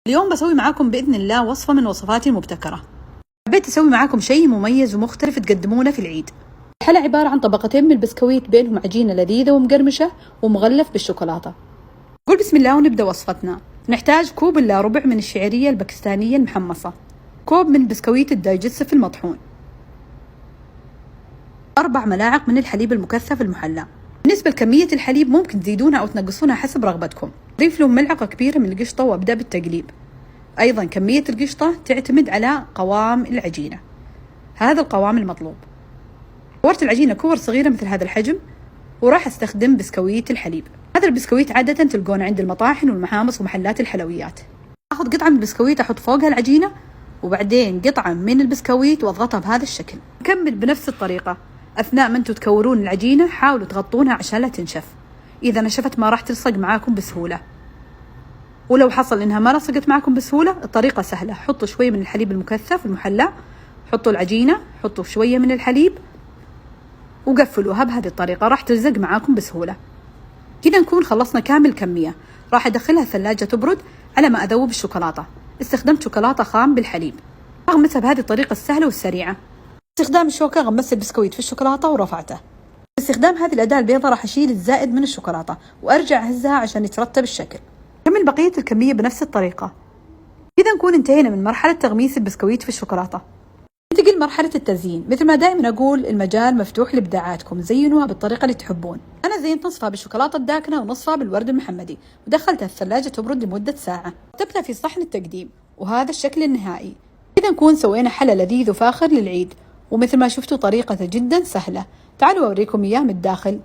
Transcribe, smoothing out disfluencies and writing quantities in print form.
اليوم بسوي معاكم بإذن الله وصفة من وصفاتي المبتكرة. حبيت أسوي معاكم شيء مميز ومختلف تقدمونه في العيد. الحلا عبارة عن طبقتين من البسكويت بينهم عجينة لذيذة ومقرمشة ومغلف بالشوكولاتة. قول بسم الله ونبدأ وصفتنا. نحتاج كوب إلا ربع من الشعرية الباكستانية المحمصة، كوب من بسكويت الدايجستيف المطحون، 4 ملاعق من الحليب المكثف المحلى. بالنسبة لكمية الحليب ممكن تزيدونها أو تنقصونها حسب رغبتكم. ضيف لهم ملعقة كبيرة من القشطة وأبدأ بالتقليب. أيضا كمية القشطة تعتمد على قوام العجينة، هذا القوام المطلوب. كورت العجينة كور صغيرة مثل هذا الحجم، وراح استخدم بسكويت الحليب. هذا البسكويت عادة تلقونه عند المطاحن والمحامص ومحلات الحلويات. أخذ قطعة من البسكويت أحط فوقها العجينة، وبعدين قطعة من البسكويت وأضغطها بهذا الشكل. نكمل بنفس الطريقة. أثناء ما أنتم تكورون العجينة حاولوا تغطونها عشان لا تنشف، إذا نشفت ما راح تلصق معاكم بسهولة. ولو حصل إنها ما لصقت معكم بسهولة، الطريقة سهلة. حطوا شوية من الحليب المكثف المحلى، حطوا العجينة، حطوا شوية من الحليب وقفلوها بهذه الطريقة، راح تلزق معاكم بسهولة. كذا نكون خلصنا كامل كمية. راح أدخلها الثلاجة تبرد على ما أذوب الشوكولاتة. استخدمت شوكولاتة خام بالحليب. أغمسها بهذه الطريقة السهلة والسريعة. باستخدام الشوكة غمست البسكويت في الشوكولاتة ورفعته. باستخدام هذه الأداة البيضاء راح أشيل الزائد من الشوكولاتة وأرجع أهزها عشان يترتب الشكل. كمل بقية الكمية بنفس الطريقة. كذا نكون انتهينا من مرحلة تغميس البسكويت في الشوكولاتة. ننتقل مرحلة التزيين. مثل ما دائما أقول، المجال مفتوح لإبداعاتكم، زينوها بالطريقة اللي تحبون. أنا زينت نصفها بالشوكولاتة الداكنة ونصفها بالورد المحمدي، ودخلتها الثلاجة تبرد لمدة ساعة. رتبتها في صحن التقديم، وهذا الشكل النهائي. كذا نكون سوينا حلا لذيذ وفاخر للعيد، ومثل ما شفتوا طريقته جدا سهلة. تعالوا أوريكم إياه من الداخل.